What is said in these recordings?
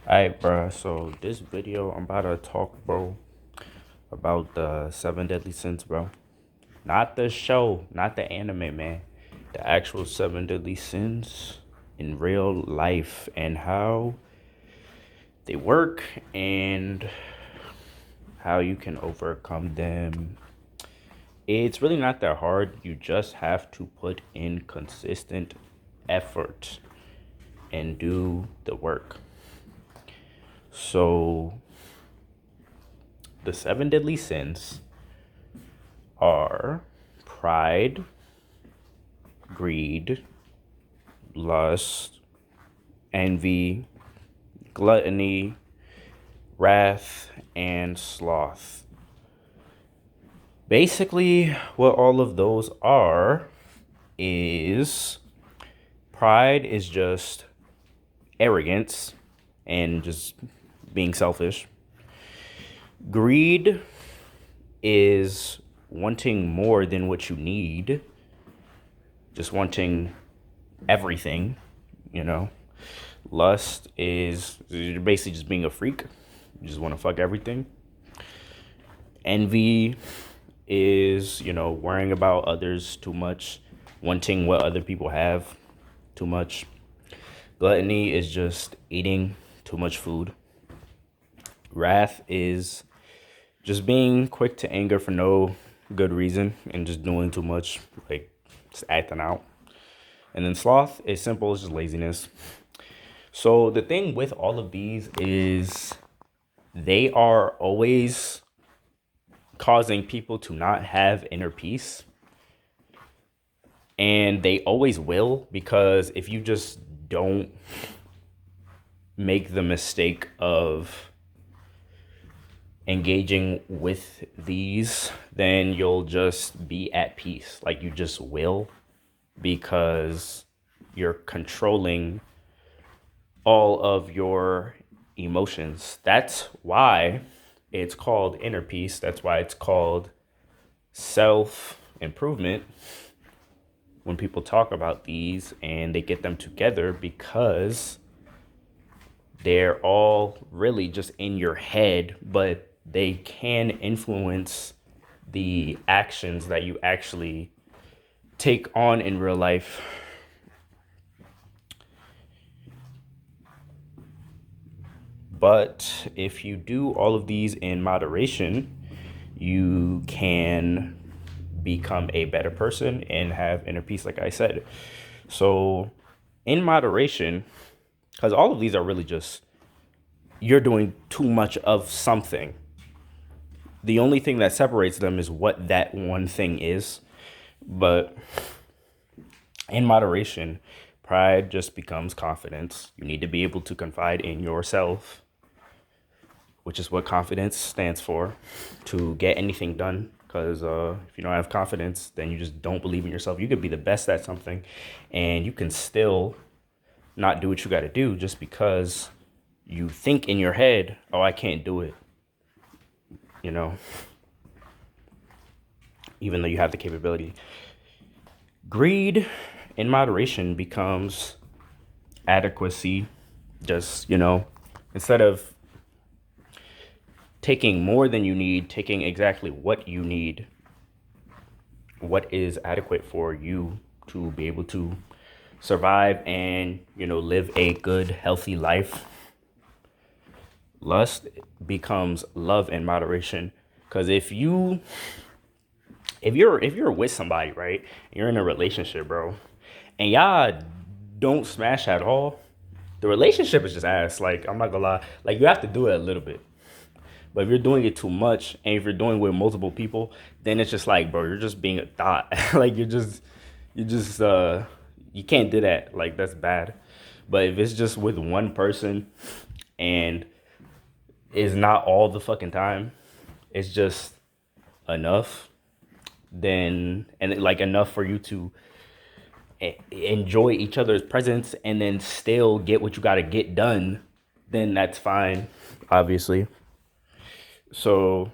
Alright, bro. So this video, I'm about to talk, bro, about the seven deadly sins, bro. Not the show, not the anime, man. The actual seven deadly sins in real life and how they work and how you can overcome them. It's really not that hard. You just have to put in consistent effort and do the work. So the seven deadly sins are pride, greed, lust, envy, gluttony, wrath, and sloth. Basically, what all of those are is pride is just arrogance and just being selfish. Greed is wanting more than what you need, just wanting everything, you know. Lust is you're basically just being a freak. You just want to fuck everything. Envy is, worrying about others too much, wanting what other people have too much. Gluttony is just eating too much food. Wrath is just being quick to anger for no good reason and just doing too much, like just acting out. And then sloth is simple, it's just laziness. So the thing with all of these is they are always causing people to not have inner peace. And they always will, because if you just don't make the mistake of engaging with these, then you'll just be at peace. Like you just will, because you're controlling all of your emotions. That's why it's called inner peace. That's why it's called self improvement when people talk about these and they get them together, because they're all really just in your head, but they can influence the actions that you actually take on in real life. But if you do all of these in moderation, you can become a better person and have inner peace, like I said. So, in moderation, because all of these are really just you're doing too much of something. The only thing that separates them is what that one thing is. But in moderation, pride just becomes confidence. You need to be able to confide in yourself, which is what confidence stands for, to get anything done. Because if you don't have confidence, then you just don't believe in yourself. You could be the best at something and you can still not do what you got to do just because you think in your head, oh, I can't do it, you know, even though you have the capability. Greed in moderation becomes adequacy. Just, instead of taking more than you need, taking exactly what you need, what is adequate for you to be able to survive and, live a good, healthy life. Lust becomes love in moderation. Because if you're with somebody, right, you're in a relationship, bro, and y'all don't smash at all, the relationship is just ass. Like, I'm not gonna lie, like, you have to do it a little bit. But if you're doing it too much, and if you're doing it with multiple people, then it's just like, bro, you're just being a thought. Like, you can't do that. Like, that's bad. But if it's just with one person and it's not all the fucking time, it's just enough, then, and like enough for you to enjoy each other's presence and then still get what you got to get done, then that's fine, obviously. So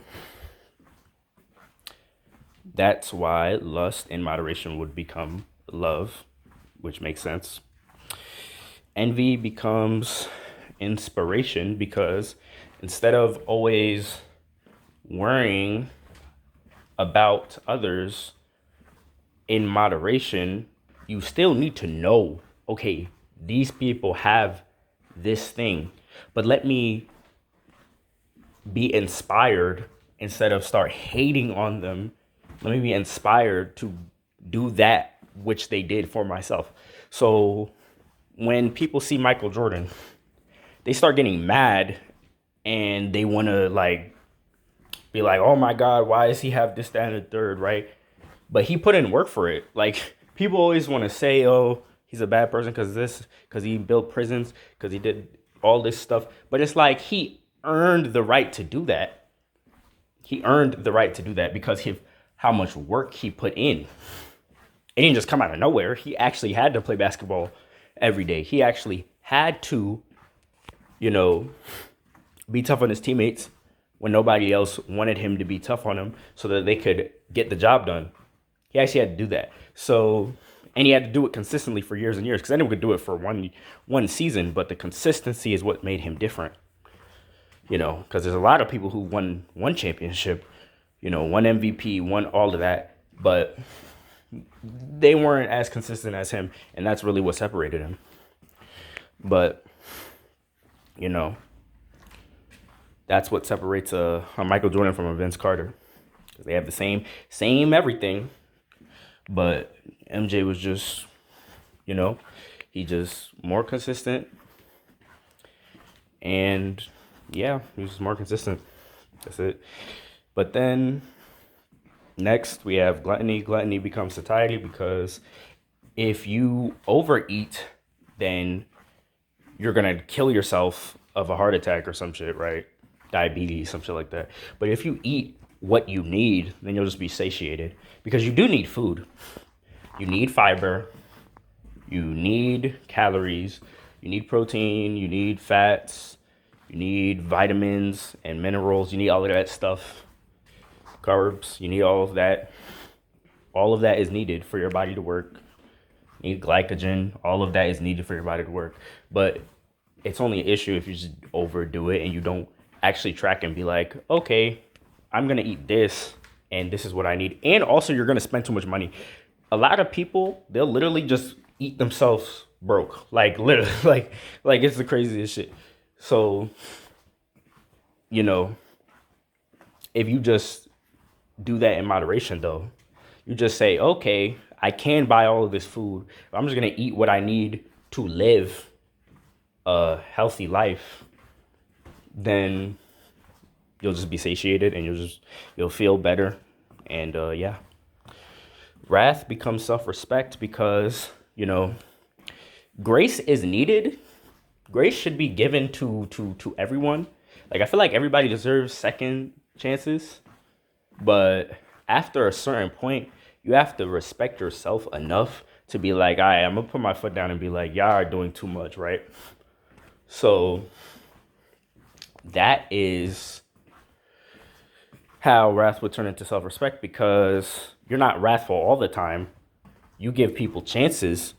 that's why lust in moderation would become love, which makes sense. Envy becomes inspiration, because instead of always worrying about others in moderation, you still need to know, okay, these people have this thing, but let me be inspired instead of start hating on them. Let me be inspired to do that which they did for myself. So when people see Michael Jordan, they start getting mad and they want to like be like, oh my God, why does he have this, that, and the third, right? But he put in work for it. Like, people always want to say, oh, he's a bad person because he built prisons, because he did all this stuff. But it's like he earned the right to do that. He earned the right to do that because of how much work he put in. It didn't just come out of nowhere. He actually had to play basketball every day. He actually had to, you know, be tough on his teammates when nobody else wanted him to be tough on him so that they could get the job done. He actually had to do that. So, and he had to do it consistently for years and years, because anyone could do it for one season, but the consistency is what made him different. Because there's a lot of people who won one championship, one MVP, won all of that, but they weren't as consistent as him, and that's really what separated him. But, that's what separates a Michael Jordan from a Vince Carter. They have the same everything, but MJ was just, he just more consistent, and yeah, he was more consistent. That's it. But then next we have gluttony. Gluttony becomes satiety, because if you overeat, then you're gonna kill yourself of a heart attack or some shit, right? Diabetes, some shit like that. But if you eat what you need, then you'll just be satiated, because you do need food. You need fiber, you need calories, you need protein, you need fats, you need vitamins and minerals, you need all of that stuff, carbs, you need all of that. All of that is needed for your body to work. You need glycogen, all of that is needed for your body to work. But it's only an issue if you just overdo it and you don't actually track and be like, okay, I'm going to eat this and this is what I need. And also you're going to spend too much money. A lot of people, they'll literally just eat themselves broke. Like literally, like it's the craziest shit. So, if you just do that in moderation though, you just say, okay, I can buy all of this food, but I'm just going to eat what I need to live a healthy life, then you'll just be satiated and you'll feel better. And yeah, wrath becomes self-respect, because grace is needed. Grace should be given to everyone. Like, I feel like everybody deserves second chances, but after a certain point you have to respect yourself enough to be like, all right, I'm gonna put my foot down and be like, y'all are doing too much, right? So that is how wrath would turn into self-respect, because you're not wrathful all the time. You give people chances,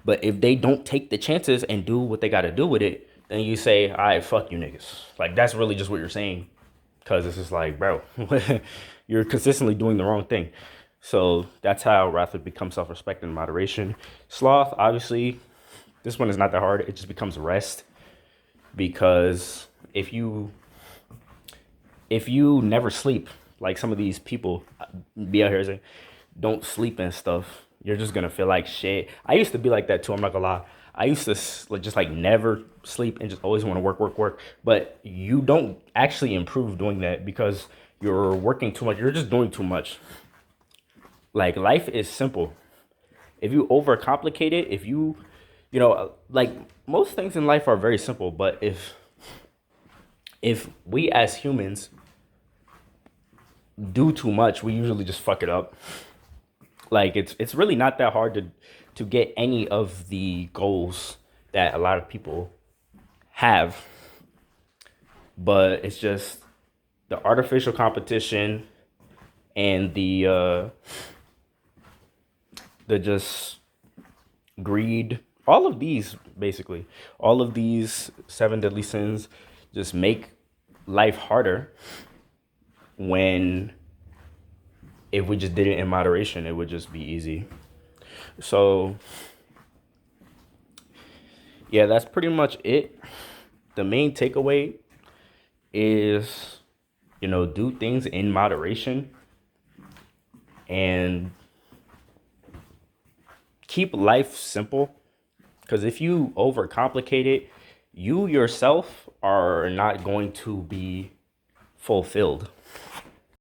but if they don't take the chances and do what they got to do with it, then you say, all right, fuck you niggas. Like, that's really just what you're saying, because it's just like, bro, you're consistently doing the wrong thing. So that's how wrath would become self-respect and moderation. Sloth, obviously, this one is not that hard. It just becomes rest, because if you never sleep, like some of these people be out here saying, don't sleep and stuff, you're just gonna feel like shit. I used to be like that too, I'm not gonna lie. I used to just like never sleep and just always want to work. But you don't actually improve doing that, because you're working too much. You're just doing too much. Like, life is simple. If you overcomplicate it, if you like, most things in life are very simple, but if we as humans do too much, we usually just fuck it up. Like, it's really not that hard to get any of the goals that a lot of people have, but it's just the artificial competition and the just greed all of these, basically, all of these seven deadly sins just make life harder when if we just did it in moderation, it would just be easy. So, yeah, that's pretty much it. The main takeaway is, do things in moderation and keep life simple. Because if you overcomplicate it, you yourself are not going to be fulfilled.